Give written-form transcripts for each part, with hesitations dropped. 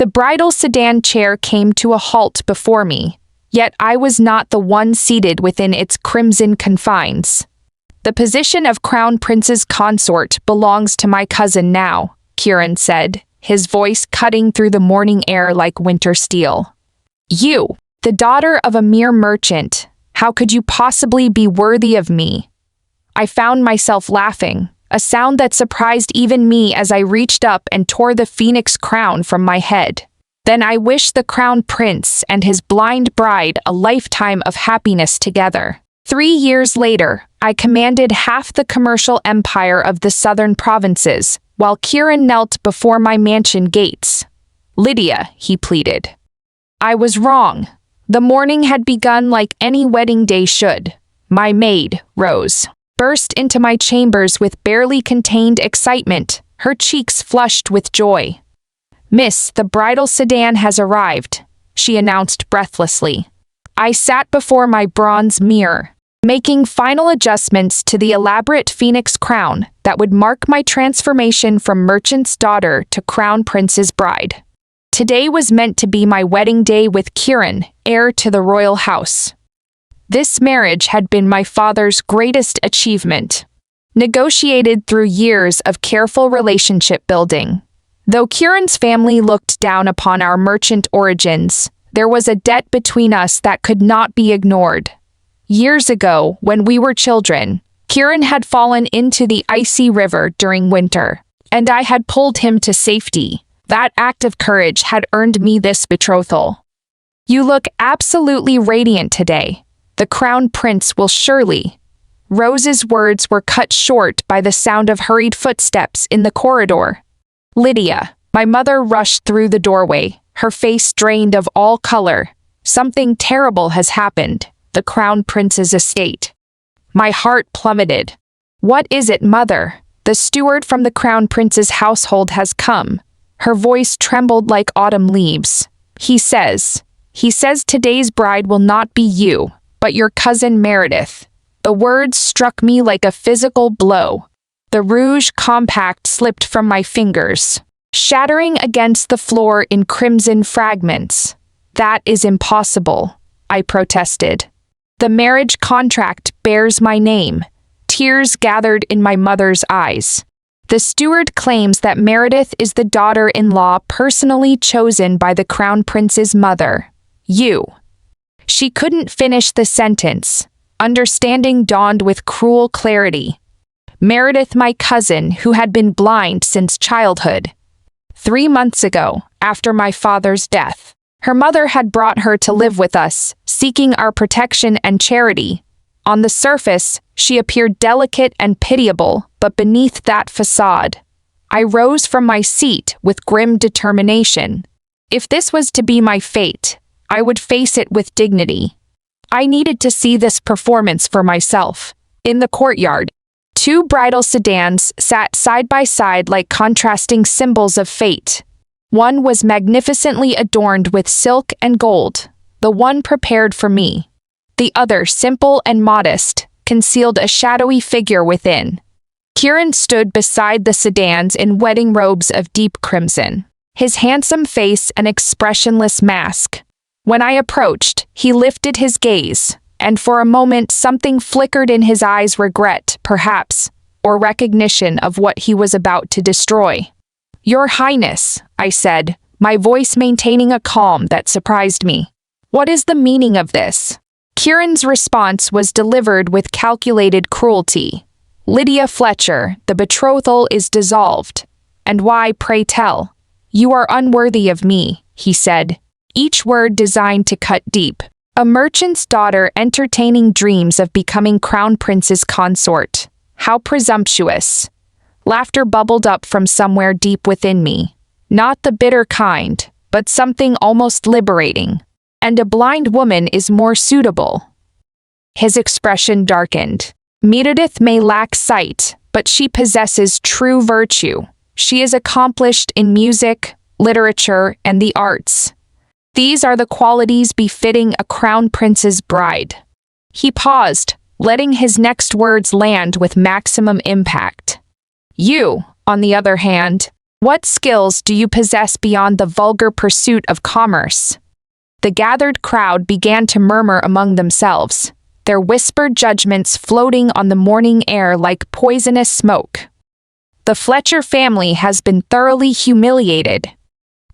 The bridal sedan chair came to a halt before me, yet I was not the one seated within its crimson confines. "The position of Crown Prince's consort belongs to my cousin now," Kieran said, his voice cutting through the morning air like winter steel. "You, the daughter of a mere merchant, how could you possibly be worthy of me?" I found myself laughing, a sound that surprised even me as I reached up and tore the phoenix crown from my head. Then I wished the crown prince and his blind bride a lifetime of happiness together. 3 years later, I commanded half the commercial empire of the southern provinces, while Kieran knelt before my mansion gates. "Lydia," he pleaded. I was wrong. The morning had begun like any wedding day should. My maid, Rose, burst into my chambers with barely contained excitement, her cheeks flushed with joy. "Miss, the bridal sedan has arrived," she announced breathlessly. I sat before my bronze mirror, making final adjustments to the elaborate phoenix crown that would mark my transformation from merchant's daughter to crown prince's bride. Today was meant to be my wedding day with Kieran, heir to the royal house. This marriage had been my father's greatest achievement, negotiated through years of careful relationship building. Though Kieran's family looked down upon our merchant origins, there was a debt between us that could not be ignored. Years ago, when we were children, Kieran had fallen into the icy river during winter, and I had pulled him to safety. That act of courage had earned me this betrothal. "You look absolutely radiant today. The crown prince will surely—" Rose's words were cut short by the sound of hurried footsteps in the corridor. "Lydia," my mother rushed through the doorway, her face drained of all color. "Something terrible has happened. The crown prince's estate." My heart plummeted. "What is it, mother?" "The steward from the crown prince's household has come." Her voice trembled like autumn leaves. He says today's bride will not be you, but your cousin Meredith." The words struck me like a physical blow. The rouge compact slipped from my fingers, shattering against the floor in crimson fragments. "That is impossible," I protested. "The marriage contract bears my name." Tears gathered in my mother's eyes. "The steward claims that Meredith is the daughter-in-law personally chosen by the crown prince's mother. You." She couldn't finish the sentence. Understanding dawned with cruel clarity. Meredith, my cousin, who had been blind since childhood. 3 months ago, after my father's death, her mother had brought her to live with us, seeking our protection and charity. On the surface, she appeared delicate and pitiable, but beneath that facade, I rose from my seat with grim determination. If this was to be my fate, I would face it with dignity. I needed to see this performance for myself. In the courtyard, 2 bridal sedans sat side by side like contrasting symbols of fate. One was magnificently adorned with silk and gold, the one prepared for me. The other, simple and modest, concealed a shadowy figure within. Kieran stood beside the sedans in wedding robes of deep crimson, his handsome face an expressionless mask. When I approached, he lifted his gaze, and for a moment something flickered in his eyes, regret, perhaps, or recognition of what he was about to destroy. "Your Highness," I said, my voice maintaining a calm that surprised me. "What is the meaning of this?" Kieran's response was delivered with calculated cruelty. "Lydia Fletcher, the betrothal is dissolved." "And why, pray tell?" "You are unworthy of me," he said, each word designed to cut deep. A merchant's daughter entertaining dreams of becoming crown prince's consort. How presumptuous. Laughter bubbled up from somewhere deep within me. Not the bitter kind, but something almost liberating. "And a blind woman is more suitable." His expression darkened. "Meredith may lack sight, but she possesses true virtue. She is accomplished in music, literature, and the arts. These are the qualities befitting a crown prince's bride." He paused, letting his next words land with maximum impact. "You, on the other hand, What skills do you possess beyond the vulgar pursuit of commerce? The gathered crowd began to murmur among themselves, their whispered judgments floating on the morning air like poisonous smoke. The Fletcher family has been thoroughly humiliated.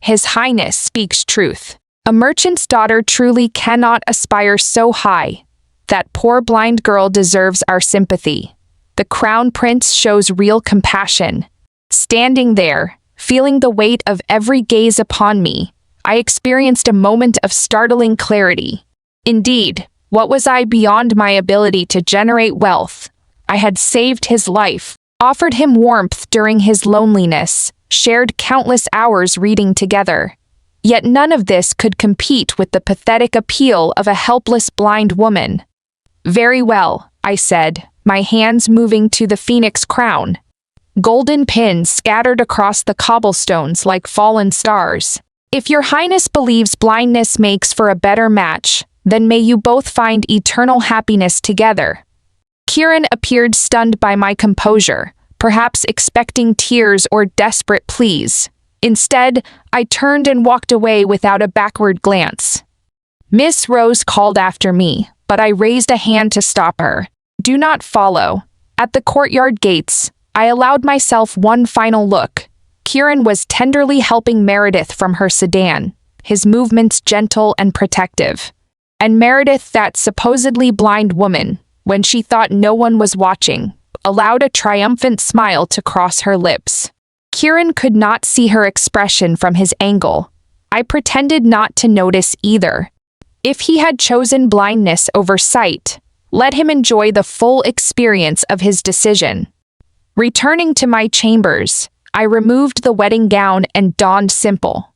His Highness speaks truth. A merchant's daughter truly cannot aspire so high. That poor blind girl deserves our sympathy. The Crown Prince shows real compassion. Standing there, feeling the weight of every gaze upon me, I experienced a moment of startling clarity. Indeed, what was I beyond my ability to generate wealth? I had saved his life, offered him warmth during his loneliness, shared countless hours reading together. Yet none of this could compete with the pathetic appeal of a helpless blind woman. "Very well," I said, my hands moving to the phoenix crown. Golden pins scattered across the cobblestones like fallen stars. "If your Highness believes blindness makes for a better match, then may you both find eternal happiness together." Kieran appeared stunned by my composure, perhaps expecting tears or desperate pleas. Instead, I turned and walked away without a backward glance. Miss Rose called after me, but I raised a hand to stop her. "Do not follow." At the courtyard gates, I allowed myself one final look. Kieran was tenderly helping Meredith from her sedan, his movements gentle and protective. And Meredith, that supposedly blind woman, when she thought no one was watching, allowed a triumphant smile to cross her lips. Kieran could not see her expression from his angle. I pretended not to notice either. If he had chosen blindness over sight, let him enjoy the full experience of his decision. Returning to my chambers, I removed the wedding gown and donned simple,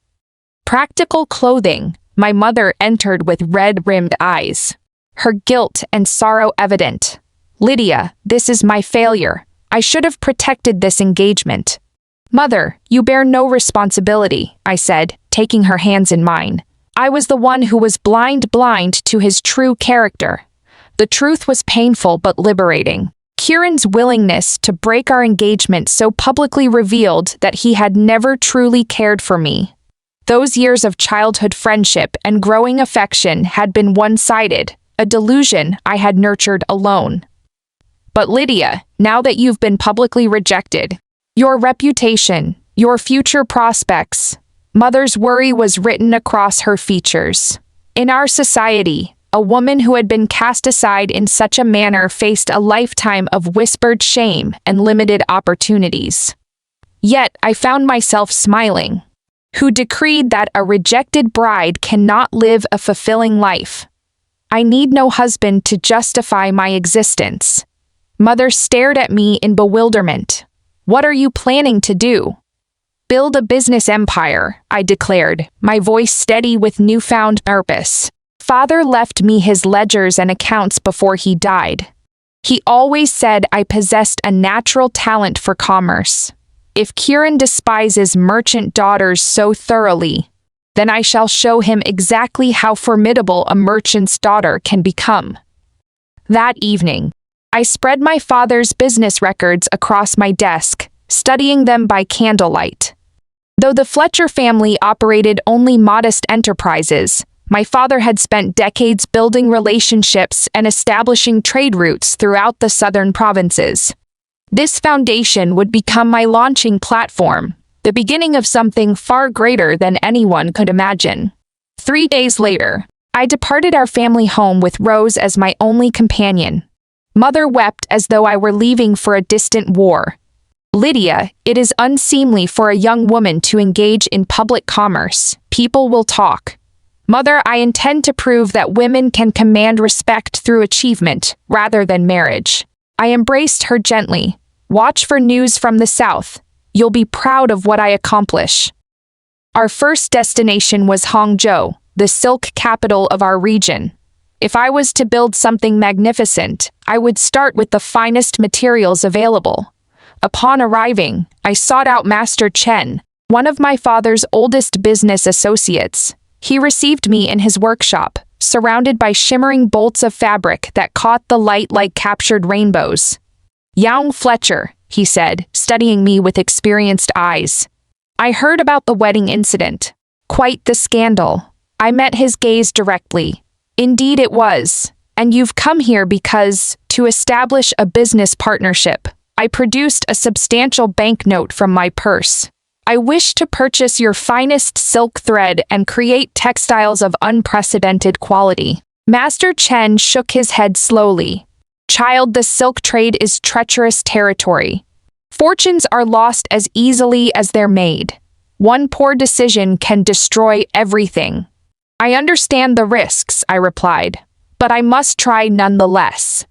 practical clothing. My mother entered with red-rimmed eyes, her guilt and sorrow evident. "Lydia, this is my failure. I should have protected this engagement." "Mother, you bear no responsibility," I said, taking her hands in mine. "I was the one who was blind to his true character." The truth was painful but liberating. Kieran's willingness to break our engagement so publicly revealed that he had never truly cared for me. Those years of childhood friendship and growing affection had been one-sided, a delusion I had nurtured alone. "But Lydia, now that you've been publicly rejected, your reputation, your future prospects," Mother's worry was written across her features. In our society, a woman who had been cast aside in such a manner faced a lifetime of whispered shame and limited opportunities. Yet I found myself smiling. Who decreed that a rejected bride cannot live a fulfilling life? I need no husband to justify my existence. Mother stared at me in bewilderment. "What are you planning to do?" "Build a business empire," I declared, my voice steady with newfound purpose. "Father left me his ledgers and accounts before he died. He always said I possessed a natural talent for commerce. If Kieran despises merchant daughters so thoroughly, then I shall show him exactly how formidable a merchant's daughter can become." That evening, I spread my father's business records across my desk, studying them by candlelight. Though the Fletcher family operated only modest enterprises, my father had spent decades building relationships and establishing trade routes throughout the southern provinces. This foundation would become my launching platform, the beginning of something far greater than anyone could imagine. 3 days later, I departed our family home with Rose as my only companion. Mother wept as though I were leaving for a distant war. "Lydia, it is unseemly for a young woman to engage in public commerce. People will talk." "Mother, I intend to prove that women can command respect through achievement, rather than marriage." I embraced her gently. "Watch for news from the south. You'll be proud of what I accomplish." Our first destination was Hangzhou, the silk capital of our region. If I was to build something magnificent, I would start with the finest materials available. Upon arriving, I sought out Master Chen, one of my father's oldest business associates. He received me in his workshop, surrounded by shimmering bolts of fabric that caught the light like captured rainbows. "Young Fletcher," he said, studying me with experienced eyes. I heard about the wedding incident. Quite the scandal. I met his gaze directly. Indeed it was. And you've come here because, to establish a business partnership, I produced a substantial banknote from my purse. I wish to purchase your finest silk thread and create textiles of unprecedented quality. Master Chen shook his head slowly. Child, the silk trade is treacherous territory. Fortunes are lost as easily as they're made. One poor decision can destroy everything. I understand the risks, I replied, but I must try nonetheless.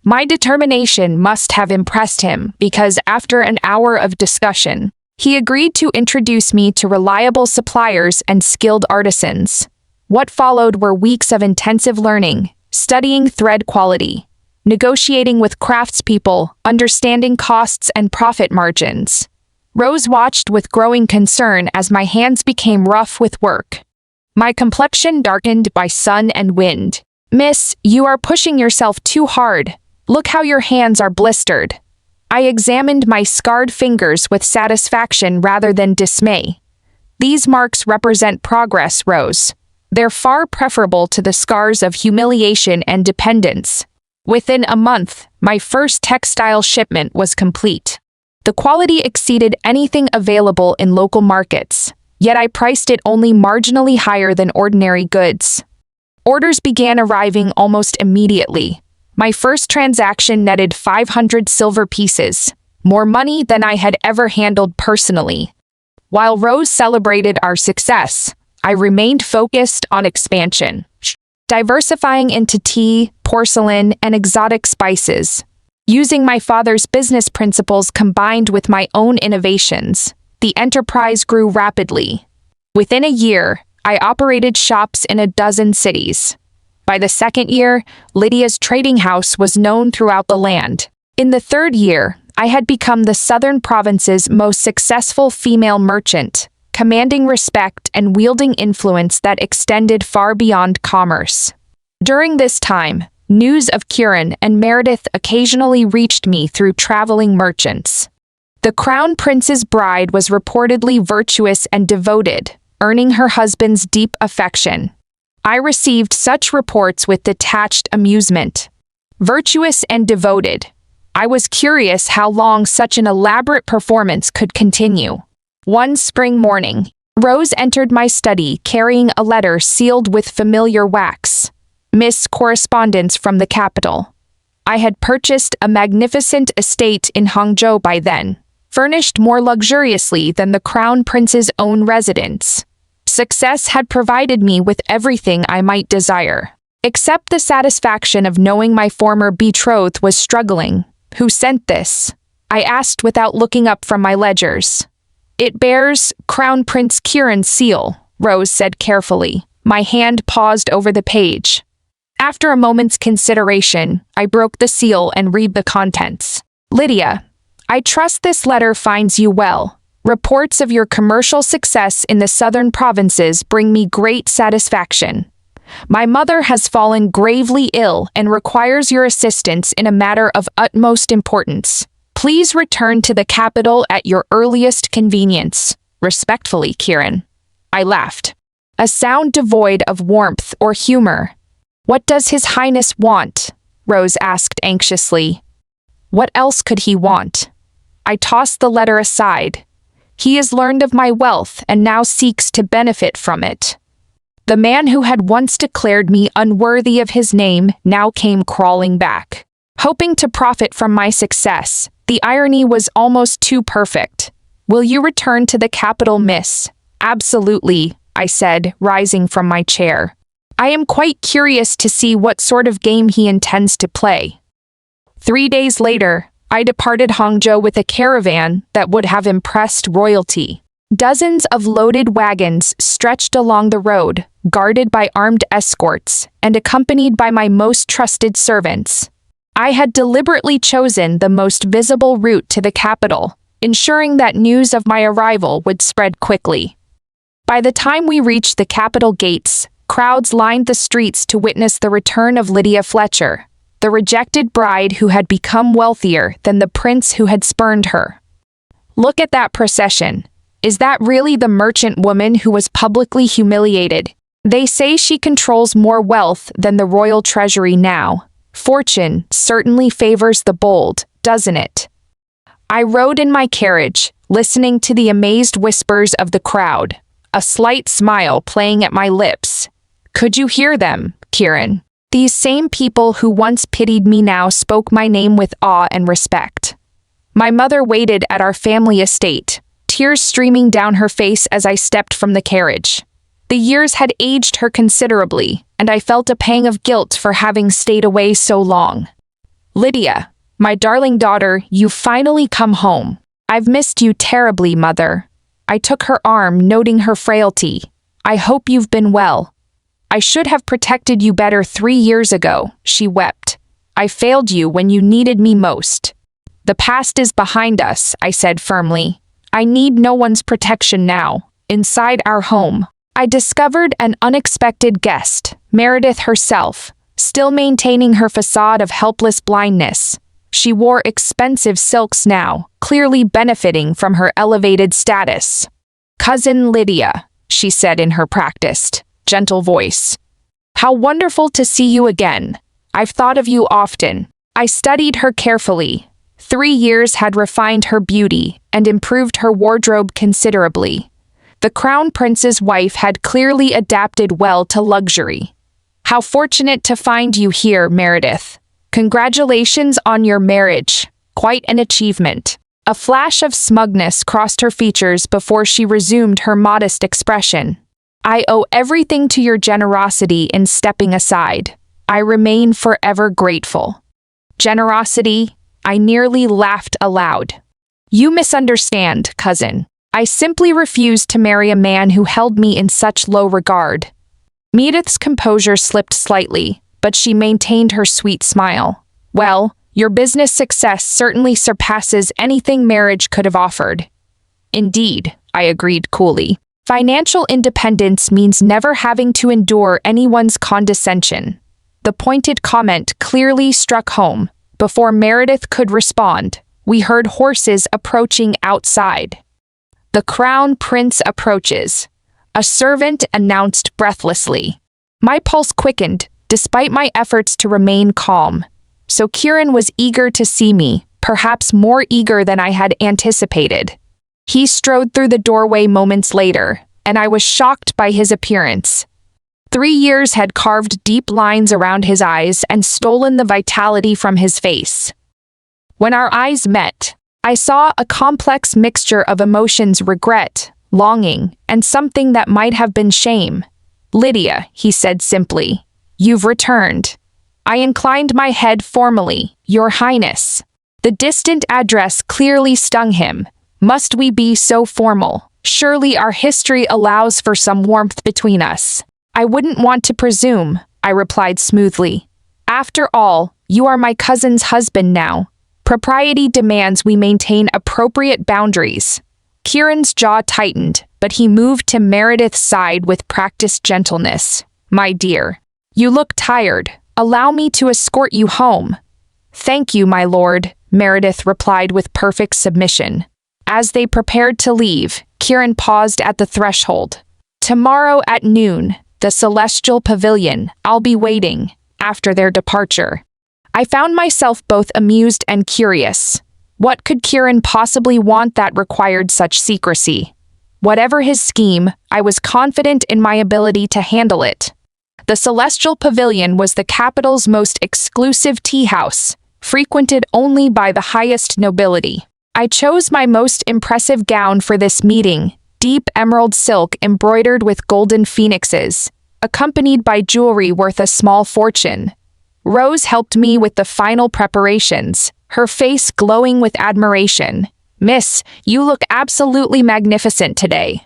My determination must have impressed him because after an hour of discussion, he agreed to introduce me to reliable suppliers and skilled artisans. What followed were weeks of intensive learning, studying thread quality, negotiating with craftspeople, understanding costs and profit margins. Rose watched with growing concern as my hands became rough with work. My complexion darkened by sun and wind. Miss, you are pushing yourself too hard. Look how your hands are blistered. I examined my scarred fingers with satisfaction rather than dismay. These marks represent progress, Rose. They're far preferable to the scars of humiliation and dependence. Within a month, my first textile shipment was complete. The quality exceeded anything available in local markets, yet I priced it only marginally higher than ordinary goods. Orders began arriving almost immediately. My first transaction netted 500 silver pieces, more money than I had ever handled personally. While Rose celebrated our success, I remained focused on expansion, diversifying into tea, porcelain, and exotic spices. Using my father's business principles combined with my own innovations, the enterprise grew rapidly. Within a year, I operated shops in a dozen cities. By the second year, Lydia's trading house was known throughout the land. In the third year, I had become the southern province's most successful female merchant, commanding respect and wielding influence that extended far beyond commerce. During this time, news of Kieran and Meredith occasionally reached me through traveling merchants. The Crown Prince's bride was reportedly virtuous and devoted, earning her husband's deep affection. I received such reports with detached amusement. Virtuous and devoted. I was curious how long such an elaborate performance could continue. One spring morning, Rose entered my study carrying a letter sealed with familiar wax. Miss correspondence from the capital. I had purchased a magnificent estate in Hangzhou by then, furnished more luxuriously than the Crown Prince's own residence. Success had provided me with everything I might desire, except the satisfaction of knowing my former betrothed was struggling. Who sent this? I asked without looking up from my ledgers. It bears Crown Prince Kieran's seal, Rose said carefully. My hand paused over the page. After a moment's consideration, I broke the seal and read the contents. Lydia, I trust this letter finds you well. Reports of your commercial success in the southern provinces bring me great satisfaction. My mother has fallen gravely ill and requires your assistance in a matter of utmost importance. Please return to the capital at your earliest convenience. Respectfully, Kieran. I laughed. A sound devoid of warmth or humor. What does His Highness want? Rose asked anxiously. What else could he want? I tossed the letter aside. He has learned of my wealth and now seeks to benefit from it. The man who had once declared me unworthy of his name now came crawling back. Hoping to profit from my success, the irony was almost too perfect. Will you return to the capital, miss? Absolutely, I said, rising from my chair. I am quite curious to see what sort of game he intends to play. 3 days later, I departed Hangzhou with a caravan that would have impressed royalty. Dozens of loaded wagons stretched along the road, guarded by armed escorts, and accompanied by my most trusted servants. I had deliberately chosen the most visible route to the capital, ensuring that news of my arrival would spread quickly. By the time we reached the capital gates, crowds lined the streets to witness the return of Lydia Fletcher, the rejected bride who had become wealthier than the prince who had spurned her. Look at that procession. Is that really the merchant woman who was publicly humiliated? They say she controls more wealth than the royal treasury now. Fortune certainly favors the bold, doesn't it? I rode in my carriage, listening to the amazed whispers of the crowd, a slight smile playing at my lips. Could you hear them, Kieran? These same people who once pitied me now spoke my name with awe and respect. My mother waited at our family estate, tears streaming down her face as I stepped from the carriage. The years had aged her considerably, and I felt a pang of guilt for having stayed away so long. Lydia, my darling daughter, you've finally come home. I've missed you terribly, Mother. I took her arm, noting her frailty. I hope you've been well. I should have protected you better 3 years ago, she wept. I failed you when you needed me most. The past is behind us, I said firmly. I need no one's protection now. Inside our home, I discovered an unexpected guest, Meredith herself, still maintaining her facade of helpless blindness. She wore expensive silks now, clearly benefiting from her elevated status. Cousin Lydia, she said in her practiced, gentle voice. How wonderful to see you again. I've thought of you often. I studied her carefully. 3 years had refined her beauty and improved her wardrobe considerably. The Crown Prince's wife had clearly adapted well to luxury. How fortunate to find you here, Meredith. Congratulations on your marriage. Quite an achievement. A flash of smugness crossed her features before she resumed her modest expression. I owe everything to your generosity in stepping aside. I remain forever grateful. Generosity? I nearly laughed aloud. You misunderstand, cousin. I simply refused to marry a man who held me in such low regard. Meredith's composure slipped slightly, but she maintained her sweet smile. Well, your business success certainly surpasses anything marriage could have offered. Indeed, I agreed coolly. Financial independence means never having to endure anyone's condescension. The pointed comment clearly struck home. Before Meredith could respond, we heard horses approaching outside. The Crown Prince approaches, a servant announced breathlessly. My pulse quickened, despite my efforts to remain calm. So Kieran was eager to see me, perhaps more eager than I had anticipated. He strode through the doorway moments later, and I was shocked by his appearance. 3 years had carved deep lines around his eyes and stolen the vitality from his face. When our eyes met, I saw a complex mixture of emotions: regret, longing, and something that might have been shame. Lydia, he said simply, you've returned. I inclined my head formally. Your Highness. The distant address clearly stung him. Must we be so formal? Surely our history allows for some warmth between us. I wouldn't want to presume, I replied smoothly. After all, you are my cousin's husband now. Propriety demands we maintain appropriate boundaries. Kieran's jaw tightened, but he moved to Meredith's side with practiced gentleness. My dear, you look tired. Allow me to escort you home. Thank you, my lord, Meredith replied with perfect submission. As they prepared to leave, Kieran paused at the threshold. Tomorrow at noon, the Celestial Pavilion, I'll be waiting. After their departure, I found myself both amused and curious. What could Kieran possibly want that required such secrecy? Whatever his scheme, I was confident in my ability to handle it. The Celestial Pavilion was the capital's most exclusive tea house, frequented only by the highest nobility. I chose my most impressive gown for this meeting, deep emerald silk embroidered with golden phoenixes, accompanied by jewelry worth a small fortune. Rose helped me with the final preparations, her face glowing with admiration. Miss, you look absolutely magnificent today.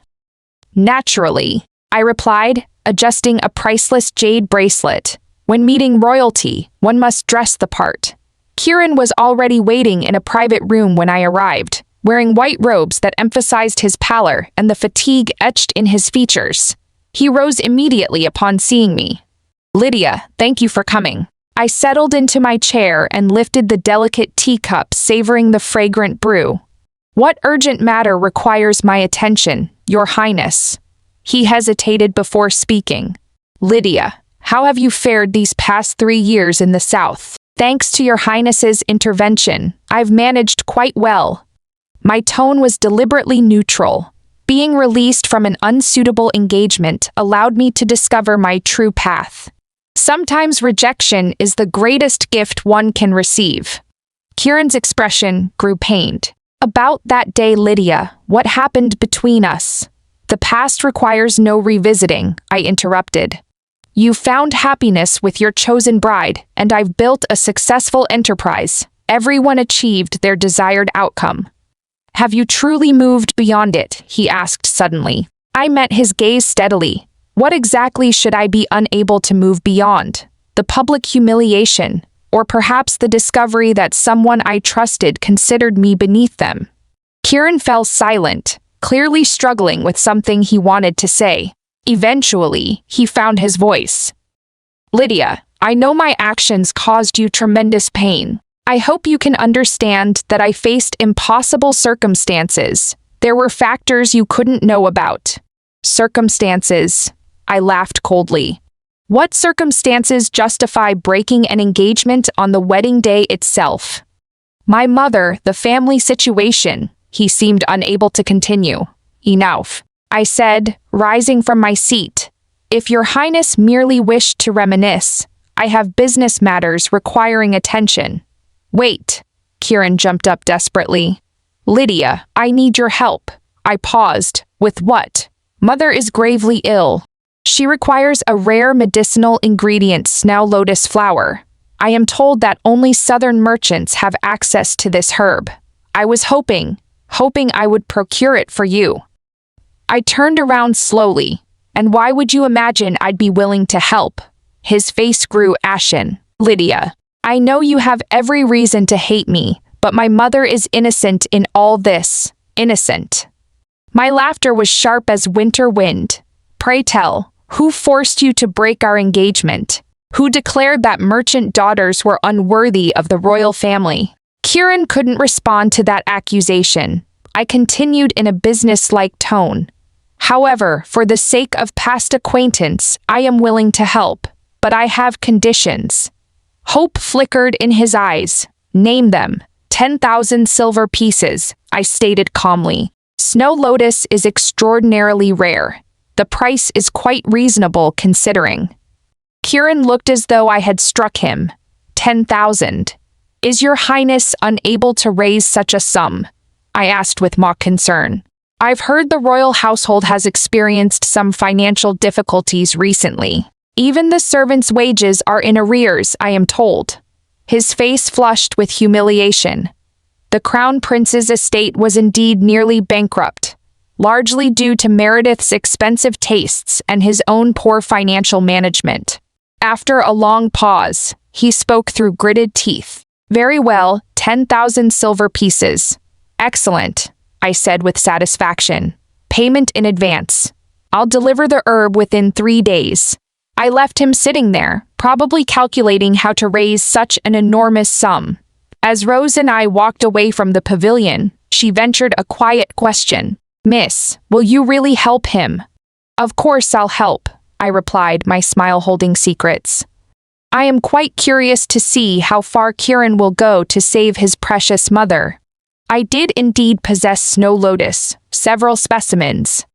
Naturally, I replied, adjusting a priceless jade bracelet. When meeting royalty, one must dress the part. Kieran was already waiting in a private room when I arrived, wearing white robes that emphasized his pallor and the fatigue etched in his features. He rose immediately upon seeing me. Lydia, thank you for coming. I settled into my chair and lifted the delicate teacup, savoring the fragrant brew. What urgent matter requires my attention, Your Highness? He hesitated before speaking. Lydia, how have you fared these past 3 years in the South? Thanks to Your Highness's intervention, I've managed quite well. My tone was deliberately neutral. Being released from an unsuitable engagement allowed me to discover my true path. Sometimes rejection is the greatest gift one can receive. Kieran's expression grew pained. About that day, Lydia, what happened between us? The past requires no revisiting, I interrupted. You found happiness with your chosen bride, and I've built a successful enterprise. Everyone achieved their desired outcome. Have you truly moved beyond it? He asked suddenly. I met his gaze steadily. What exactly should I be unable to move beyond? The public humiliation, or perhaps the discovery that someone I trusted considered me beneath them? Kieran fell silent, clearly struggling with something he wanted to say. Eventually, he found his voice. Lydia, I know my actions caused you tremendous pain. I hope you can understand that I faced impossible circumstances. There were factors you couldn't know about. Circumstances. I laughed coldly. What circumstances justify breaking an engagement on the wedding day itself? My mother, the family situation. He seemed unable to continue. Enough, I said, rising from my seat. If Your Highness merely wished to reminisce, I have business matters requiring attention. Wait, Kieran jumped up desperately. Lydia, I need your help. I paused. With what? Mother is gravely ill. She requires a rare medicinal ingredient, snow lotus flower. I am told that only southern merchants have access to this herb. I was hoping I would procure it for you. I turned around slowly. And why would you imagine I'd be willing to help? His face grew ashen. Lydia, I know you have every reason to hate me, but my mother is innocent in all this. Innocent. My laughter was sharp as winter wind. Pray tell, who forced you to break our engagement? Who declared that merchant daughters were unworthy of the royal family? Kieran couldn't respond to that accusation. I continued in a business-like tone. However, for the sake of past acquaintance, I am willing to help, but I have conditions. Hope flickered in his eyes. Name them. 10,000 silver pieces, I stated calmly. Snow lotus is extraordinarily rare. The price is quite reasonable considering. Kieran looked as though I had struck him. 10,000. Is Your Highness unable to raise such a sum? I asked with mock concern. I've heard the royal household has experienced some financial difficulties recently. Even the servants' wages are in arrears, I am told. His face flushed with humiliation. The Crown Prince's estate was indeed nearly bankrupt, largely due to Meredith's expensive tastes and his own poor financial management. After a long pause, he spoke through gritted teeth. Very well, 10,000 silver pieces. Excellent, I said with satisfaction. Payment in advance. I'll deliver the herb within 3 days. I left him sitting there, probably calculating how to raise such an enormous sum. As Rose and I walked away from the pavilion, she ventured a quiet question. Miss, will you really help him? Of course I'll help, I replied, my smile holding secrets. I am quite curious to see how far Kieran will go to save his precious mother. I did indeed possess snow lotus, several specimens.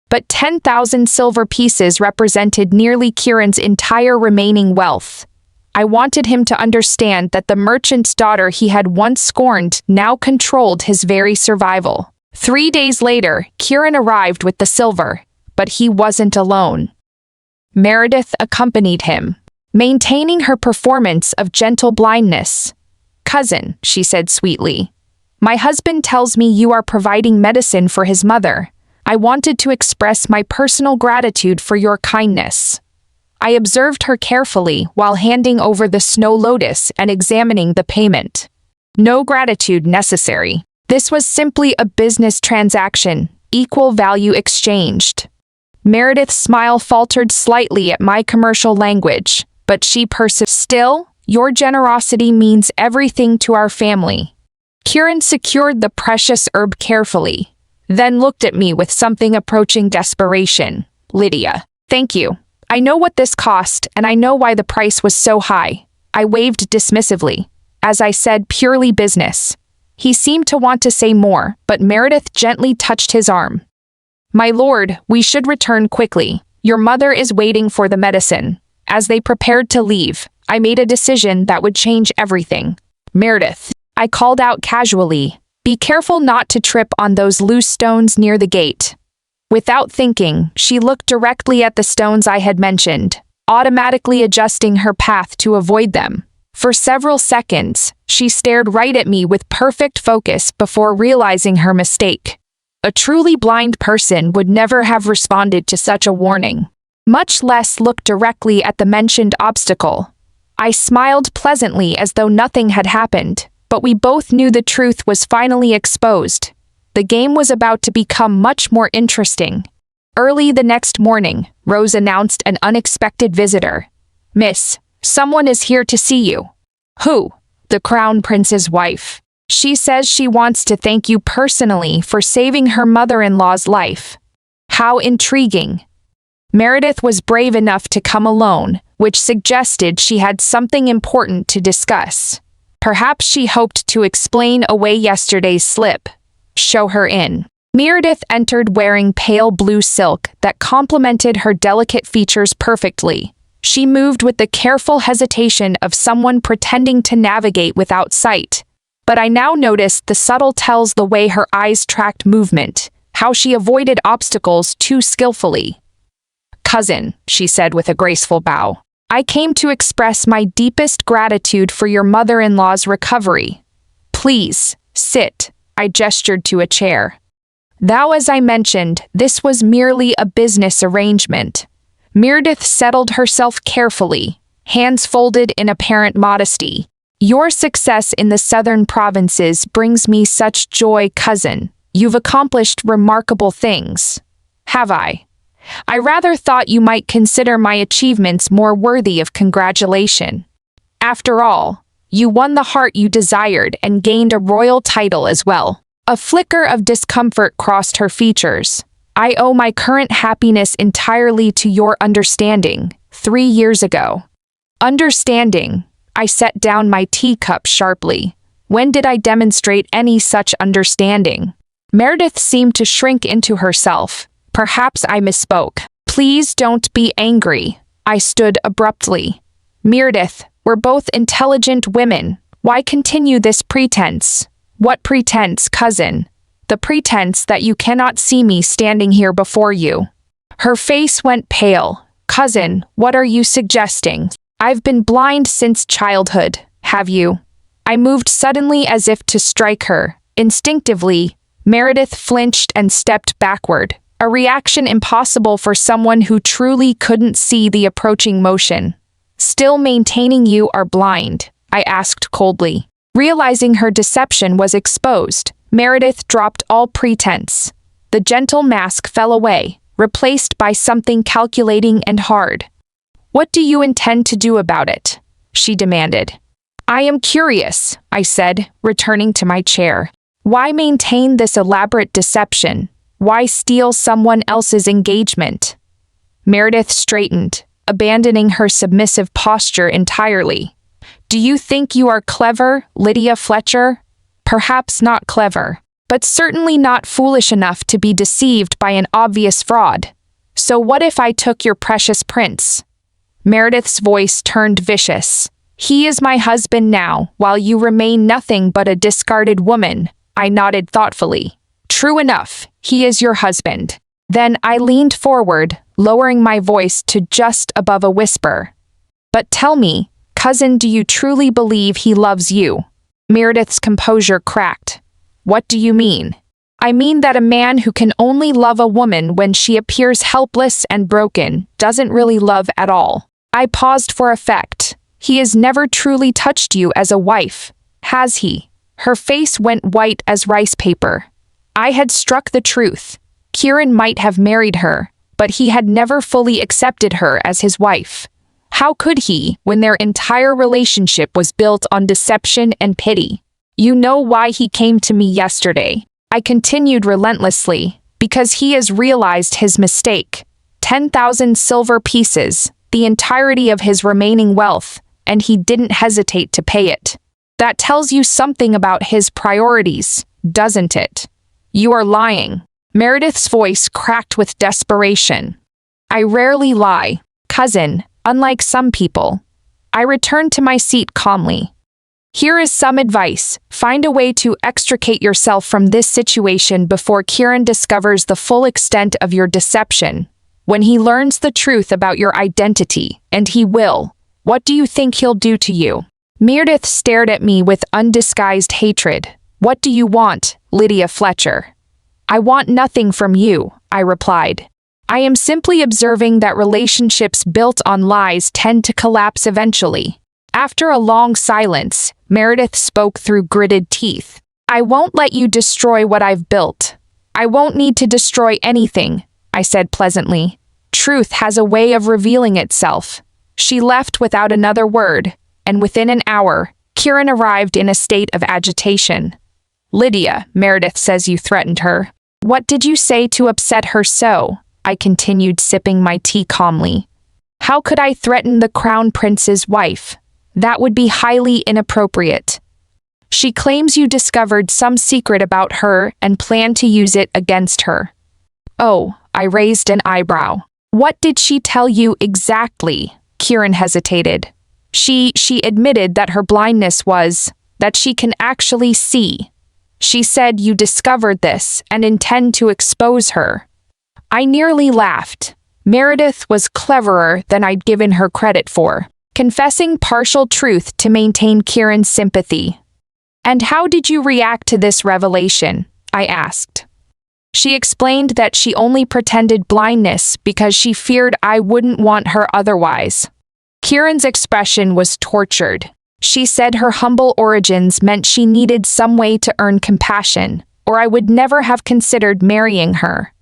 But 10,000 silver pieces represented nearly Kieran's entire remaining wealth. I wanted him to understand that the merchant's daughter he had once scorned now controlled his very survival. 3 days later, Kieran arrived with the silver, but he wasn't alone. Meredith accompanied him, maintaining her performance of gentle blindness. Cousin, she said sweetly, my husband tells me you are providing medicine for his mother. I wanted to express my personal gratitude for your kindness. I observed her carefully while handing over the snow lotus and examining the payment. No gratitude necessary. This was simply a business transaction, equal value exchanged. Meredith's smile faltered slightly at my commercial language, but she persevered. Still, your generosity means everything to our family. Kieran secured the precious herb carefully, then looked at me with something approaching desperation. Lydia, thank you. I know what this cost, and I know why the price was so high. I waved dismissively. As I said, purely business. He seemed to want to say more, but Meredith gently touched his arm. My lord, we should return quickly. Your mother is waiting for the medicine. As they prepared to leave, I made a decision that would change everything. Meredith, I called out casually, be careful not to trip on those loose stones near the gate. Without thinking, she looked directly at the stones I had mentioned, automatically adjusting her path to avoid them. For several seconds, she stared right at me with perfect focus before realizing her mistake. A truly blind person would never have responded to such a warning, much less look directly at the mentioned obstacle. I smiled pleasantly as though nothing had happened, but we both knew the truth was finally exposed. The game was about to become much more interesting. Early the next morning, Rose announced an unexpected visitor. Miss, someone is here to see you. Who? The Crown Prince's wife. She says she wants to thank you personally for saving her mother-in-law's life. How intriguing. Meredith was brave enough to come alone, which suggested she had something important to discuss. Perhaps she hoped to explain away yesterday's slip. Show her in. Meredith entered wearing pale blue silk that complemented her delicate features perfectly. She moved with the careful hesitation of someone pretending to navigate without sight. But I now noticed the subtle tells the way her eyes tracked movement, how she avoided obstacles too skillfully. Cousin, she said with a graceful bow, I came to express my deepest gratitude for your mother-in-law's recovery. Please, sit. I gestured to a chair. Though as I mentioned, this was merely a business arrangement. Meredith settled herself carefully, hands folded in apparent modesty. Your success in the southern provinces brings me such joy, cousin. You've accomplished remarkable things. Have I? I rather thought you might consider my achievements more worthy of congratulation. After all, you won the heart you desired and gained a royal title as well. A flicker of discomfort crossed her features. I owe my current happiness entirely to your understanding, 3 years ago. Understanding? I set down my teacup sharply. When did I demonstrate any such understanding? Meredith seemed to shrink into herself. Perhaps I misspoke. Please don't be angry. I stood abruptly. Meredith, we're both intelligent women. Why continue this pretense? What pretense, cousin? The pretense that you cannot see me standing here before you. Her face went pale. Cousin, what are you suggesting? I've been blind since childhood, have you? I moved suddenly as if to strike her. Instinctively, Meredith flinched and stepped backward, a reaction impossible for someone who truly couldn't see the approaching motion. Still maintaining you are blind? I asked coldly. Realizing her deception was exposed, Meredith dropped all pretense. The gentle mask fell away, replaced by something calculating and hard. What do you intend to do about it? She demanded. I am curious, I said, returning to my chair. Why maintain this elaborate deception? Why steal someone else's engagement? Meredith straightened, abandoning her submissive posture entirely. Do you think you are clever, Lydia Fletcher? Perhaps not clever, but certainly not foolish enough to be deceived by an obvious fraud. So what if I took your precious prince? Meredith's voice turned vicious. He is my husband now, while you remain nothing but a discarded woman. I nodded thoughtfully. True enough, he is your husband. Then I leaned forward, lowering my voice to just above a whisper. But tell me, cousin, do you truly believe he loves you? Meredith's composure cracked. What do you mean? I mean that a man who can only love a woman when she appears helpless and broken doesn't really love at all. I paused for effect. He has never truly touched you as a wife, has he? Her face went white as rice paper. I had struck the truth. Kieran might have married her, but he had never fully accepted her as his wife. How could he, when their entire relationship was built on deception and pity? You know why he came to me yesterday. I continued relentlessly, because he has realized his mistake. 10,000 silver pieces, the entirety of his remaining wealth, and he didn't hesitate to pay it. That tells you something about his priorities, doesn't it? You are lying. Meredith's voice cracked with desperation. I rarely lie, cousin, unlike some people. I returned to my seat calmly. Here is some advice. Find a way to extricate yourself from this situation before Kieran discovers the full extent of your deception. When he learns the truth about your identity, and he will, what do you think he'll do to you? Meredith stared at me with undisguised hatred. What do you want, Lydia Fletcher? I want nothing from you, I replied. I am simply observing that relationships built on lies tend to collapse eventually. After a long silence, Meredith spoke through gritted teeth. I won't let you destroy what I've built. I won't need to destroy anything, I said pleasantly. Truth has a way of revealing itself. She left without another word, and within an hour, Kieran arrived in a state of agitation. Lydia, Meredith says you threatened her. What did you say to upset her so? I continued sipping my tea calmly. How could I threaten the Crown Prince's wife? That would be highly inappropriate. She claims you discovered some secret about her and plan to use it against her. Oh, I raised an eyebrow. What did she tell you exactly? Kieran hesitated. She admitted that her blindness was, that she can actually see. She said you discovered this and intend to expose her. I nearly laughed. Meredith was cleverer than I'd given her credit for, confessing partial truth to maintain Kieran's sympathy. And how did you react to this revelation? I asked. She explained that she only pretended blindness because she feared I wouldn't want her otherwise. Kieran's expression was tortured. She said her humble origins meant she needed some way to earn compassion, or I would never have considered marrying her.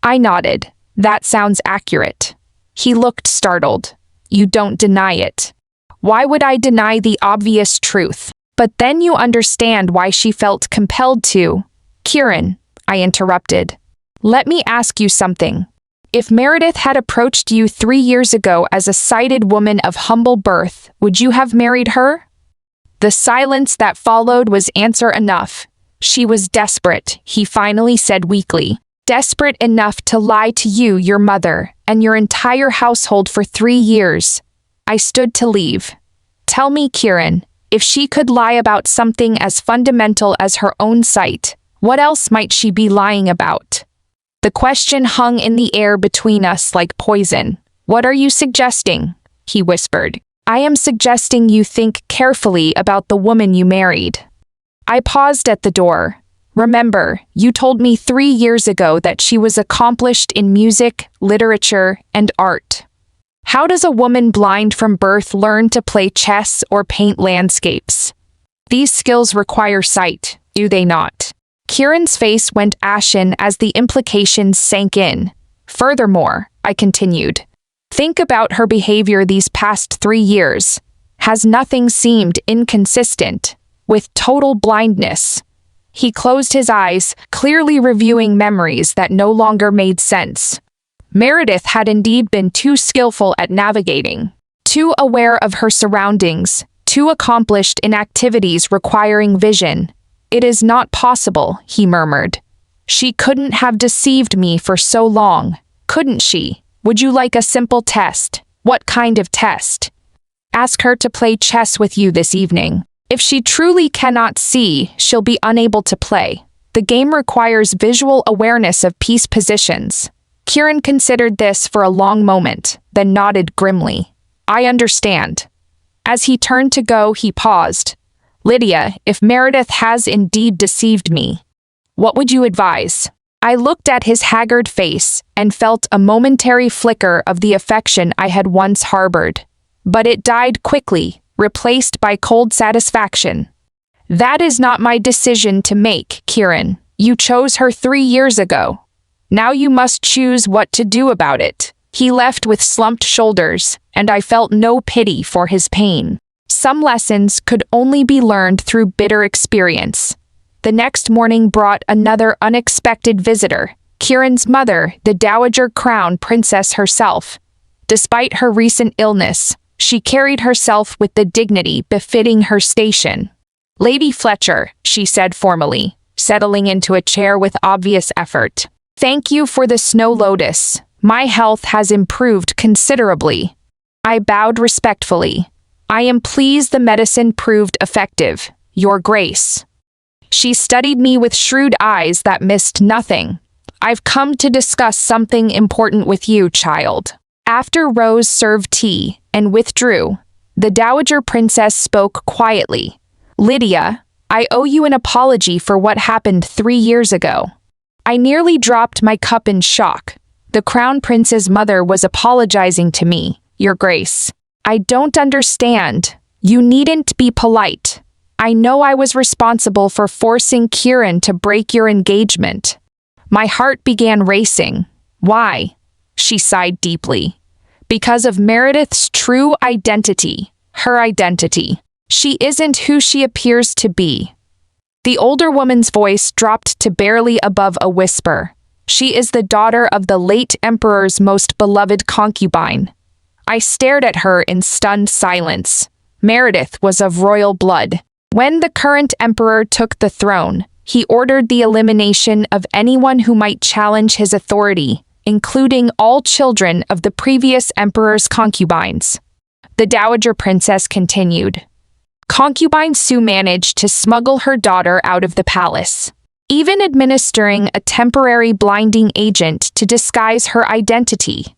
I nodded. That sounds accurate. He looked startled. You don't deny it. Why would I deny the obvious truth? But then you understand why she felt compelled to. Kieran, I interrupted. Let me ask you something. If Meredith had approached you 3 years ago as a sighted woman of humble birth, would you have married her? The silence that followed was answer enough. She was desperate, he finally said weakly. Desperate enough to lie to you, your mother, and your entire household for 3 years. I stood to leave. Tell me, Kieran, if she could lie about something as fundamental as her own sight, what else might she be lying about? The question hung in the air between us like poison. What are you suggesting? He whispered. I am suggesting you think carefully about the woman you married. I paused at the door. Remember, you told me 3 years ago that she was accomplished in music, literature, and art. How does a woman blind from birth learn to play chess or paint landscapes? These skills require sight, do they not? Kieran's face went ashen as the implications sank in. Furthermore, I continued, think about her behavior these past 3 years. Has nothing seemed inconsistent with total blindness? He closed his eyes, clearly reviewing memories that no longer made sense. Meredith had indeed been too skillful at navigating, too aware of her surroundings, too accomplished in activities requiring vision. It is not possible, he murmured. She couldn't have deceived me for so long, couldn't she? Would you like a simple test? What kind of test? Ask her to play chess with you this evening. If she truly cannot see, she'll be unable to play. The game requires visual awareness of piece positions. Kieran considered this for a long moment, then nodded grimly. I understand. As he turned to go, he paused. Lydia, if Meredith has indeed deceived me, what would you advise? I looked at his haggard face and felt a momentary flicker of the affection I had once harbored. But it died quickly, replaced by cold satisfaction. That is not my decision to make, Kieran. You chose her 3 years ago. Now you must choose what to do about it. He left with slumped shoulders, and I felt no pity for his pain. some lessons could only be learned through bitter experience. The next morning brought another unexpected visitor, Kieran's mother, the Dowager Crown Princess herself. Despite her recent illness, she carried herself with the dignity befitting her station. "Lady Fletcher," she said formally, settling into a chair with obvious effort. "Thank you for the snow lotus. My health has improved considerably." I bowed respectfully. "I am pleased the medicine proved effective, Your Grace." She studied me with shrewd eyes that missed nothing. "I've come to discuss something important with you, child." After Rose served tea and withdrew, the Dowager Princess spoke quietly. "Lydia, I owe you an apology for what happened 3 years ago." I nearly dropped my cup in shock. The Crown Prince's mother was apologizing to me, Your Grace. "I don't understand. You needn't be polite. I know I was responsible for forcing Kieran to break your engagement." My heart began racing. "Why?" She sighed deeply. "Because of Meredith's true identity, her identity. She isn't who she appears to be." The older woman's voice dropped to barely above a whisper. "She is the daughter of the late Emperor's most beloved concubine." I stared at her in stunned silence. Meredith was of royal blood. When the current emperor took the throne, he ordered the elimination of anyone who might challenge his authority, including all children of the previous emperor's concubines. The Dowager Princess continued. Concubine Sue managed to smuggle her daughter out of the palace, even administering a temporary blinding agent to disguise her identity.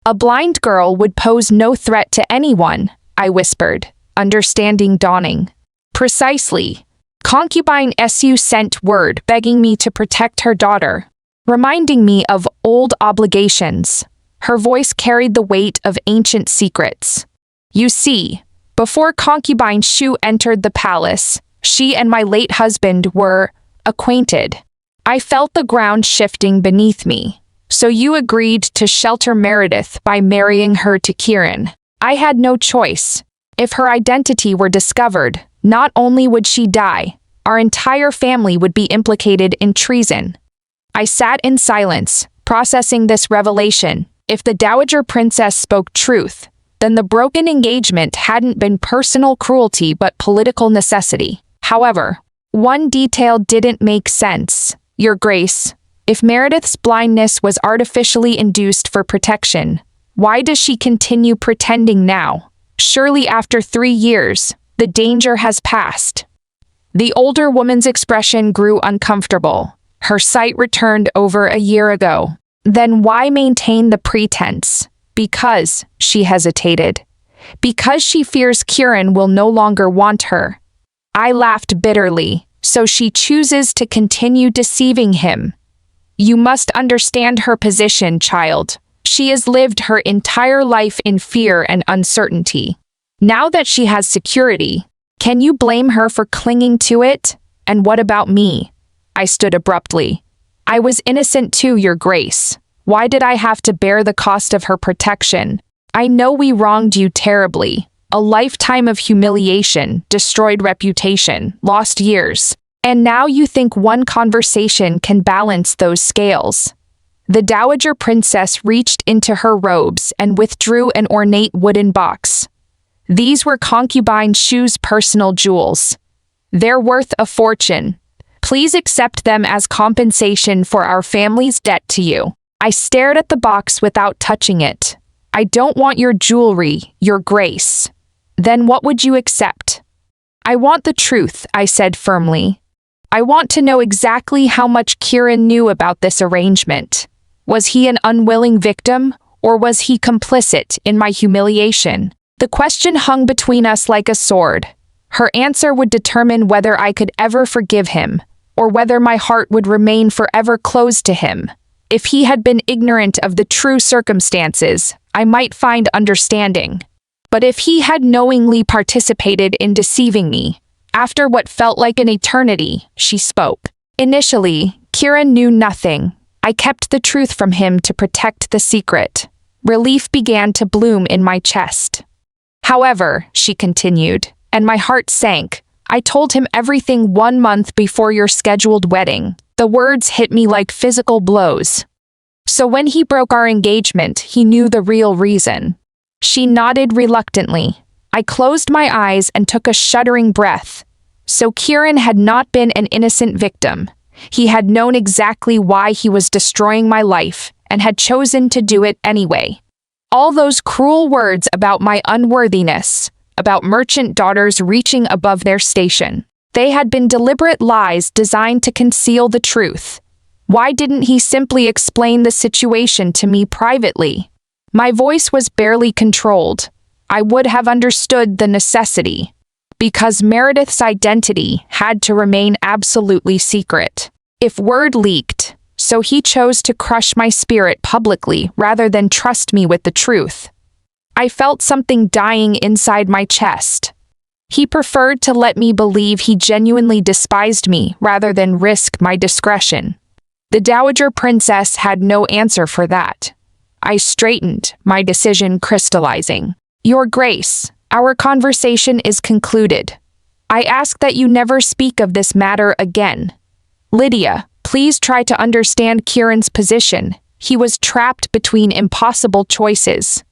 "A blind girl would pose no threat to anyone," I whispered, understanding dawning. "Precisely. Concubine Su sent word begging me to protect her daughter, reminding me of old obligations." Her voice carried the weight of ancient secrets. "You see, before Concubine Shu entered the palace, she and my late husband were acquainted." I felt the ground shifting beneath me. "So you agreed to shelter Meredith by marrying her to Kieran." I had no choice. If her identity were discovered, not only would she die, our entire family would be implicated in treason. I sat in silence, processing this revelation. If the Dowager Princess spoke truth, then the broken engagement hadn't been personal cruelty but political necessity. However, one detail didn't make sense. "Your Grace, if Meredith's blindness was artificially induced for protection, why does she continue pretending now? Surely after 3 years, the danger has passed." The older woman's expression grew uncomfortable. Her sight returned over a year ago. "Then why maintain the pretense?" "Because," she hesitated, "because she fears Kieran will no longer want her." I laughed bitterly. "So she chooses to continue deceiving him." "You must understand her position, child. She has lived her entire life in fear and uncertainty. Now that she has security, can you blame her for clinging to it? And what about me?" I stood abruptly. "I was innocent too, Your Grace. Why did I have to bear the cost of her protection? I know we wronged you terribly. A lifetime of humiliation, destroyed reputation, lost years. And now you think one conversation can balance those scales." The Dowager Princess reached into her robes and withdrew an ornate wooden box. These were Concubine Shu's personal jewels. "They're worth a fortune. Please accept them as compensation for our family's debt to you." I stared at the box without touching it. "I don't want your jewelry, Your Grace." "Then what would you accept?" "I want the truth," I said firmly. "I want to know exactly how much Kieran knew about this arrangement. Was he an unwilling victim, or was he complicit in my humiliation?" The question hung between us like a sword. Her answer would determine whether I could ever forgive him, or whether my heart would remain forever closed to him. If he had been ignorant of the true circumstances, I might find understanding. But if he had knowingly participated in deceiving me, after what felt like an eternity, she spoke. "Initially, Kieran knew nothing. I kept the truth from him to protect the secret." Relief began to bloom in my chest. "However," she continued, and my heart sank. I told him everything 1 month before your scheduled wedding. The words hit me like physical blows. So when he broke our engagement, he knew the real reason. She nodded reluctantly. I closed my eyes and took a shuddering breath. So Kieran had not been an innocent victim. He had known exactly why he was destroying my life and had chosen to do it anyway. All those cruel words about my unworthiness, about merchant daughters reaching above their station. They had been deliberate lies designed to conceal the truth. Why didn't he simply explain the situation to me privately? My voice was barely controlled. I would have understood the necessity. Because Meredith's identity had to remain absolutely secret. If word leaked, so he chose to crush my spirit publicly rather than trust me with the truth. I felt something dying inside my chest. He preferred to let me believe he genuinely despised me rather than risk my discretion. The Dowager Princess had no answer for that. I straightened, my decision crystallizing. Your Grace, our conversation is concluded. I ask that you never speak of this matter again. Lydia, please try to understand Kieran's position. He was trapped between impossible choices.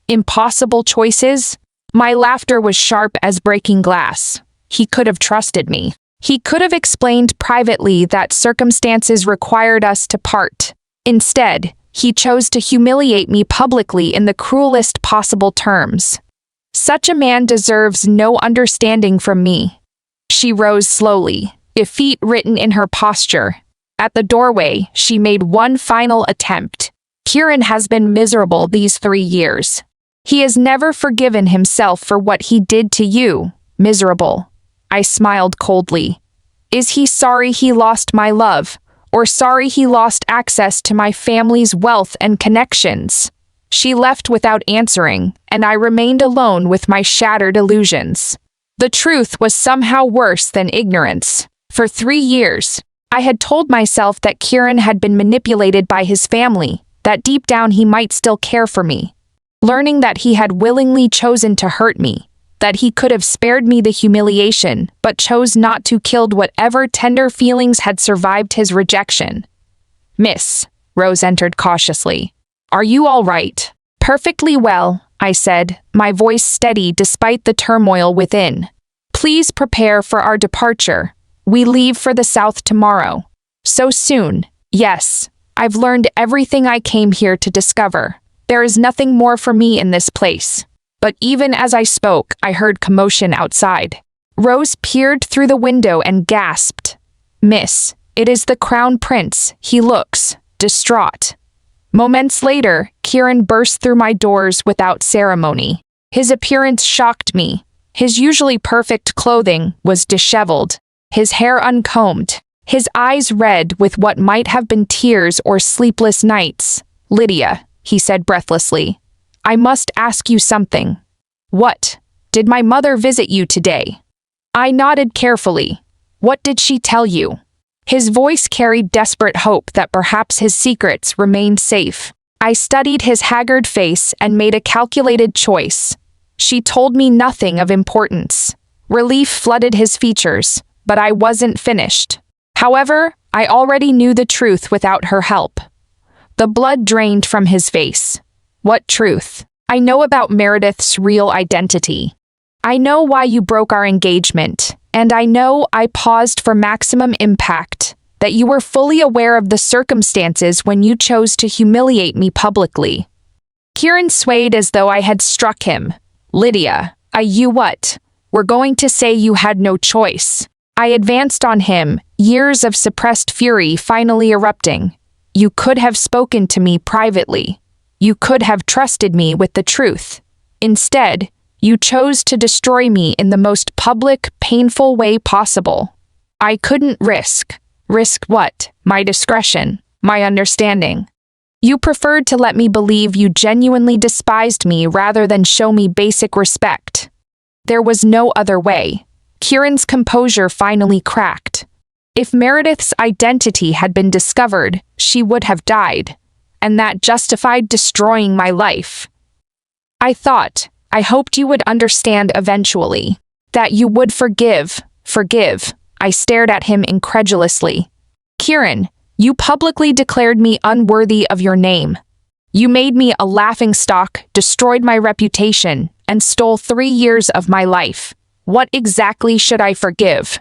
Impossible choices? My laughter was sharp as breaking glass. He could have trusted me. He could have explained privately that circumstances required us to part. Instead, he chose to humiliate me publicly in the cruelest possible terms. Such a man deserves no understanding from me. She rose slowly, defeat written in her posture. At the doorway, she made one final attempt. Kieran has been miserable these 3 years. He has never forgiven himself for what he did to you. Miserable. I smiled coldly. Is he sorry he lost my love, or sorry he lost access to my family's wealth and connections? She left without answering, and I remained alone with my shattered illusions. The truth was somehow worse than ignorance. For 3 years, I had told myself that Kieran had been manipulated by his family, that deep down he might still care for me. Learning that he had willingly chosen to hurt me, that he could have spared me the humiliation, but chose not to kill whatever tender feelings had survived his rejection. Miss, Rose entered cautiously. Are you all right? Perfectly well, I said, my voice steady despite the turmoil within. Please prepare for our departure. We leave for the south tomorrow. So soon? Yes. I've learned everything I came here to discover. There is nothing more for me in this place. But even as I spoke, I heard commotion outside. Rose peered through the window and gasped. Miss, it is the Crown Prince. He looks distraught. Moments later, Kieran burst through my doors without ceremony. His appearance shocked me. His usually perfect clothing was disheveled, his hair uncombed, his eyes red with what might have been tears or sleepless nights. Lydia, he said breathlessly, I must ask you something. What? Did my mother visit you today? I nodded carefully. What did she tell you? His voice carried desperate hope that perhaps his secrets remained safe. I studied his haggard face and made a calculated choice. She told me nothing of importance. Relief flooded his features, but I wasn't finished. However, I already knew the truth without her help. The blood drained from his face. What truth? I know about Meredith's real identity. I know why you broke our engagement, and I know I paused for maximum impact, that you were fully aware of the circumstances when you chose to humiliate me publicly. Kieran swayed as though I had struck him. Lydia, you what? We're going to say you had no choice. I advanced on him, years of suppressed fury finally erupting. You could have spoken to me privately. You could have trusted me with the truth. Instead, you chose to destroy me in the most public, painful way possible. I couldn't risk. Risk what? My discretion, my understanding. You preferred to let me believe you genuinely despised me rather than show me basic respect. There was no other way. Kieran's composure finally cracked. If Meredith's identity had been discovered, she would have died, and that justified destroying my life. I hoped you would understand eventually. That you would forgive. Forgive. I stared at him incredulously. Kieran, you publicly declared me unworthy of your name. You made me a laughingstock, destroyed my reputation, and stole 3 years of my life. What exactly should I forgive?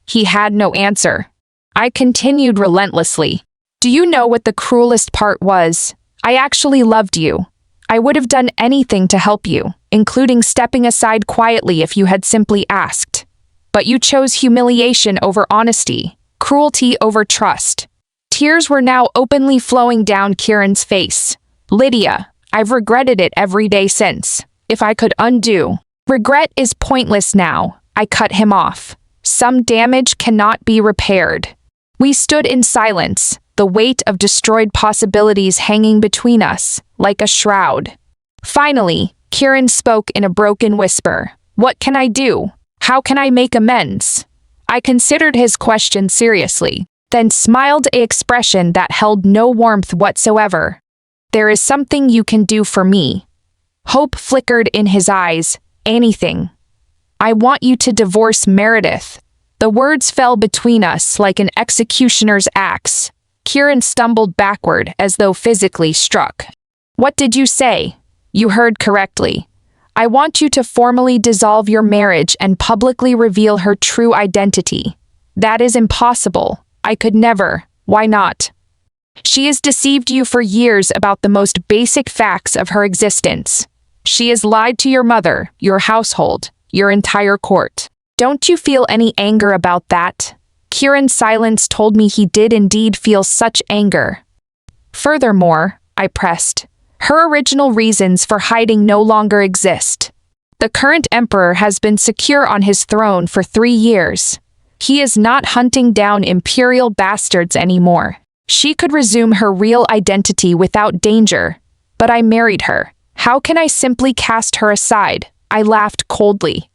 He had no answer. I continued relentlessly. Do you know what the cruelest part was? I actually loved you. I would have done anything to help you, including stepping aside quietly if you had simply asked. But you chose humiliation over honesty, cruelty over trust. Tears were now openly flowing down Kieran's face. Lydia, I've regretted it every day since. If I could undo. Regret is pointless now. I cut him off. Some damage cannot be repaired. We stood in silence, the weight of destroyed possibilities hanging between us, like a shroud. Finally, Kieran spoke in a broken whisper. What can I do? How can I make amends? I considered his question seriously, then smiled an expression that held no warmth whatsoever. There is something you can do for me. Hope flickered in his eyes. Anything. I want you to divorce Meredith. The words fell between us like an executioner's axe. Kieran stumbled backward as though physically struck. What did you say? You heard correctly. I want you to formally dissolve your marriage and publicly reveal her true identity. That is impossible. I could never. Why not? She has deceived you for years about the most basic facts of her existence. She has lied to your mother, your household, your entire court. Don't you feel any anger about that? Kieran's silence told me he did indeed feel such anger. Furthermore, I pressed, her original reasons for hiding no longer exist. The current emperor has been secure on his throne for 3 years. He is not hunting down imperial bastards anymore. She could resume her real identity without danger. But I married her. How can I simply cast her aside? I laughed coldly.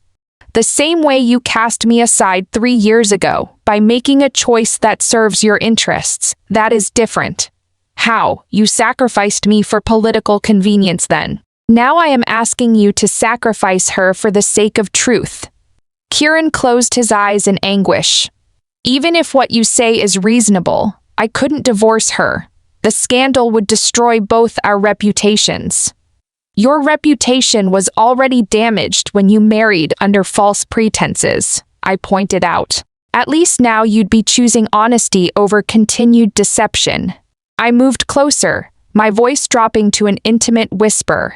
The same way you cast me aside 3 years ago, by making a choice that serves your interests. That is different. How? You sacrificed me for political convenience then. Now I am asking you to sacrifice her for the sake of truth. Kieran closed his eyes in anguish. Even if what you say is reasonable, I couldn't divorce her. The scandal would destroy both our reputations. Your reputation was already damaged when you married under false pretenses, I pointed out. At least now you'd be choosing honesty over continued deception. I moved closer, my voice dropping to an intimate whisper.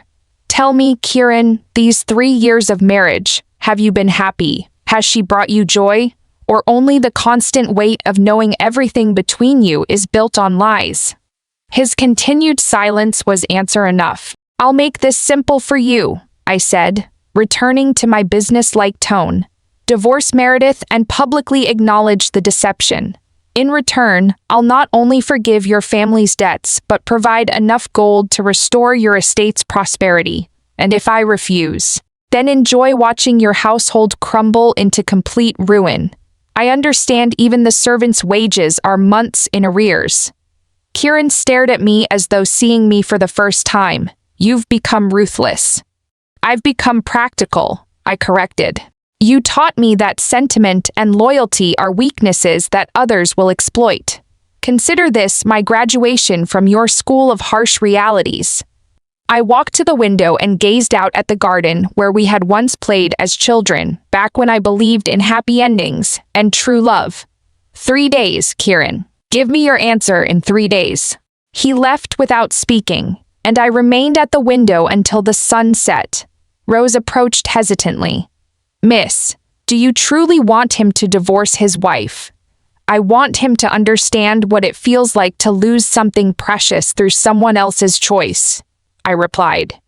Tell me, Kieran, these 3 years of marriage, have you been happy? Has she brought you joy? Or only the constant weight of knowing everything between you is built on lies? His continued silence was answer enough. I'll make this simple for you, I said, returning to my business-like tone. Divorce Meredith and publicly acknowledge the deception. In return, I'll not only forgive your family's debts, but provide enough gold to restore your estate's prosperity. And if I refuse, then enjoy watching your household crumble into complete ruin. I understand even the servants' wages are months in arrears. Kieran stared at me as though seeing me for the first time. You've become ruthless. I've become practical, I corrected. You taught me that sentiment and loyalty are weaknesses that others will exploit. Consider this my graduation from your school of harsh realities. I walked to the window and gazed out at the garden where we had once played as children, back when I believed in happy endings and true love. 3 days, Kieran. Give me your answer in 3 days. He left without speaking, and I remained at the window until the sun set. Rose approached hesitantly. Miss, do you truly want him to divorce his wife? I want him to understand what it feels like to lose something precious through someone else's choice, I replied.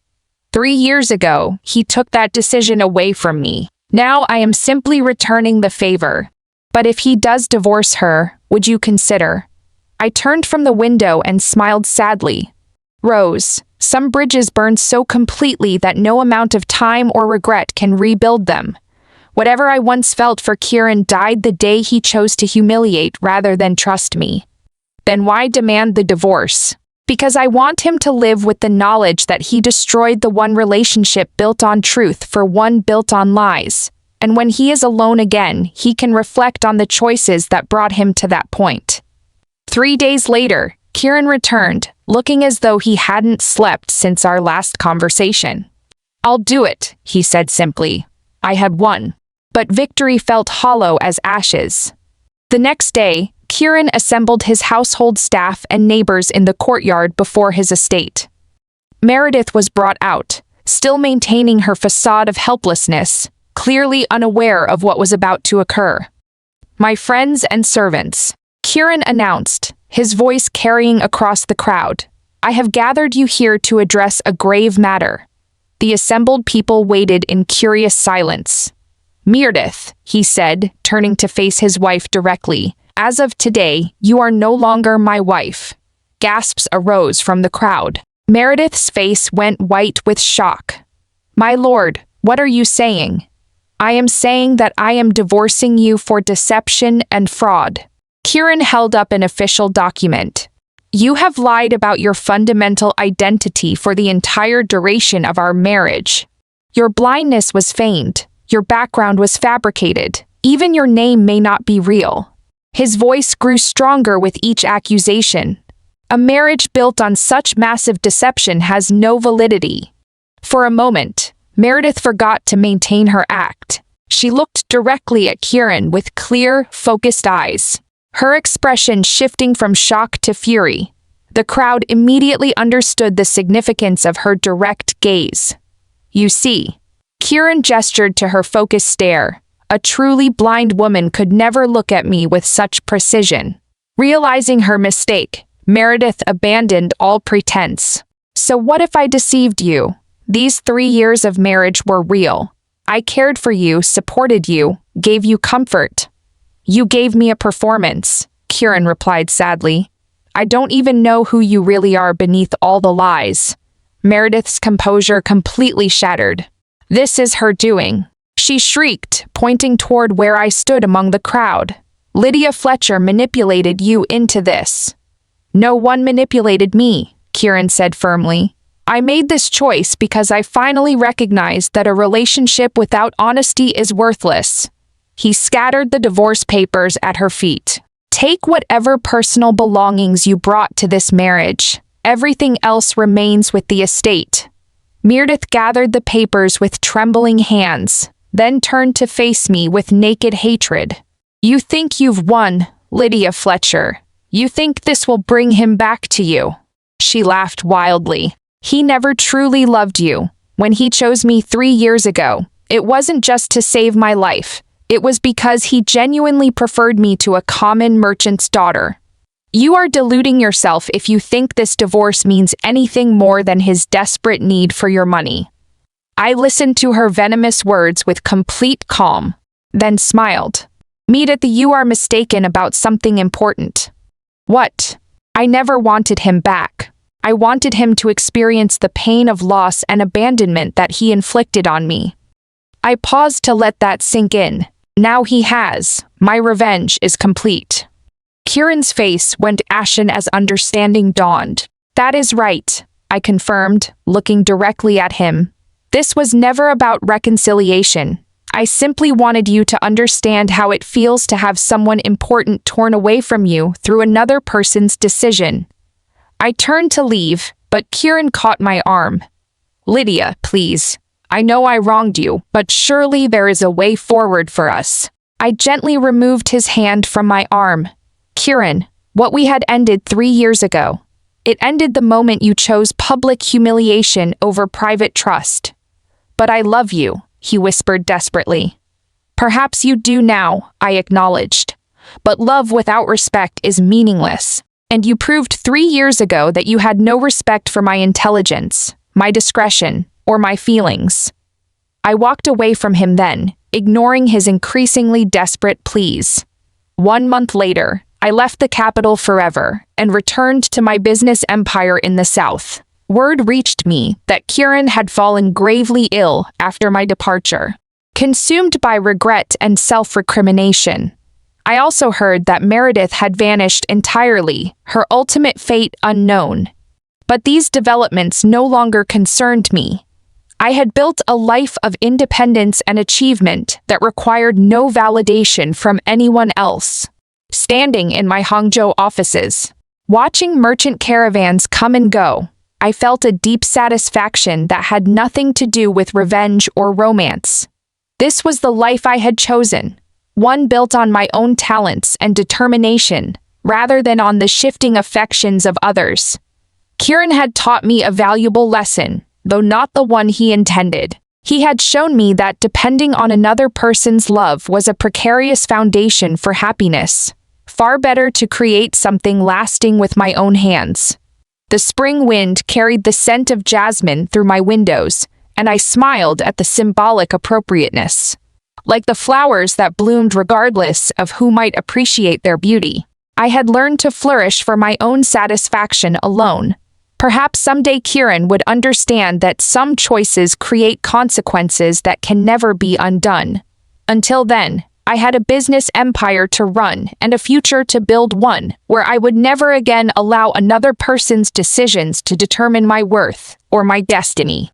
3 years ago, he took that decision away from me. Now I am simply returning the favor. But if he does divorce her, would you consider? I turned from the window and smiled sadly. Rose, some bridges burn so completely that no amount of time or regret can rebuild them. Whatever I once felt for Kieran died the day he chose to humiliate rather than trust me. Then why demand the divorce? Because I want him to live with the knowledge that he destroyed the one relationship built on truth for one built on lies. and when he is alone again, he can reflect on the choices that brought him to that point. 3 days later, Kieran returned, looking as though he hadn't slept since our last conversation. "I'll do it," he said simply. I had won. But victory felt hollow as ashes. The next day, Kieran assembled his household staff and neighbors in the courtyard before his estate. Meredith was brought out, still maintaining her facade of helplessness, clearly unaware of what was about to occur. "My friends and servants," Kieran announced, his voice carrying across the crowd, "I have gathered you here to address a grave matter." The assembled people waited in curious silence. "Meredith," he said, turning to face his wife directly, "as of today, you are no longer my wife." Gasps arose from the crowd. Meredith's face went white with shock. "My lord, what are you saying?" "I am saying that I am divorcing you for deception and fraud." Kieran held up an official document. "You have lied about your fundamental identity for the entire duration of our marriage. Your blindness was feigned. Your background was fabricated. Even your name may not be real." His voice grew stronger with each accusation. "A marriage built on such massive deception has no validity." For a moment, Meredith forgot to maintain her act. She looked directly at Kieran with clear, focused eyes, her expression shifting from shock to fury. The crowd immediately understood the significance of her direct gaze. "You see," Kieran gestured to her focused stare, "a truly blind woman could never look at me with such precision." Realizing her mistake, Meredith abandoned all pretense. "So what if I deceived you? These 3 years of marriage were real. I cared for you, supported you, gave you comfort." "You gave me a performance," Kieran replied sadly. "I don't even know who you really are beneath all the lies." Meredith's composure completely shattered. "This is her doing," she shrieked, pointing toward where I stood among the crowd. "Lydia Fletcher manipulated you into this." "No one manipulated me," Kieran said firmly. "I made this choice because I finally recognized that a relationship without honesty is worthless." He scattered the divorce papers at her feet. "Take whatever personal belongings you brought to this marriage. Everything else remains with the estate." Meredith gathered the papers with trembling hands, then turned to face me with naked hatred. "You think you've won, Lydia Fletcher. You think this will bring him back to you." She laughed wildly. "He never truly loved you. When he chose me 3 years ago, it wasn't just to save my life. It was because he genuinely preferred me to a common merchant's daughter. You are deluding yourself if you think this divorce means anything more than his desperate need for your money." I listened to her venomous words with complete calm, then smiled. "Meredith, you are mistaken about something important." "What?" "I never wanted him back. I wanted him to experience the pain of loss and abandonment that he inflicted on me." I paused to let that sink in. Now he has. My revenge is complete. Kieran's face went ashen as understanding dawned. "That is right," I confirmed, looking directly at him. "This was never about reconciliation. I simply wanted you to understand how it feels to have someone important torn away from you through another person's decision." I turned to leave, but Kieran caught my arm. "Lydia, please. I know I wronged you, but surely there is a way forward for us." I gently removed his hand from my arm. "Kieran, what we had ended 3 years ago. It ended the moment you chose public humiliation over private trust." "But I love you," he whispered desperately. "Perhaps you do now," I acknowledged. "But love without respect is meaningless. And you proved 3 years ago that you had no respect for my intelligence, my discretion, or my feelings." I walked away from him then, ignoring his increasingly desperate pleas. 1 month later, I left the capital forever and returned to my business empire in the south. Word reached me that Kieran had fallen gravely ill after my departure, consumed by regret and self-recrimination. I also heard that Meredith had vanished entirely, her ultimate fate unknown. But these developments no longer concerned me. I had built a life of independence and achievement that required no validation from anyone else. Standing in my Hangzhou offices, watching merchant caravans come and go, I felt a deep satisfaction that had nothing to do with revenge or romance. This was the life I had chosen, one built on my own talents and determination, rather than on the shifting affections of others. Kieran had taught me a valuable lesson, though not the one he intended. He had shown me that depending on another person's love was a precarious foundation for happiness. Far better to create something lasting with my own hands. The spring wind carried the scent of jasmine through my windows, and I smiled at the symbolic appropriateness. Like the flowers that bloomed regardless of who might appreciate their beauty, I had learned to flourish for my own satisfaction alone. Perhaps someday Kieran would understand that some choices create consequences that can never be undone. Until then, I had a business empire to run and a future to build, one where I would never again allow another person's decisions to determine my worth or my destiny.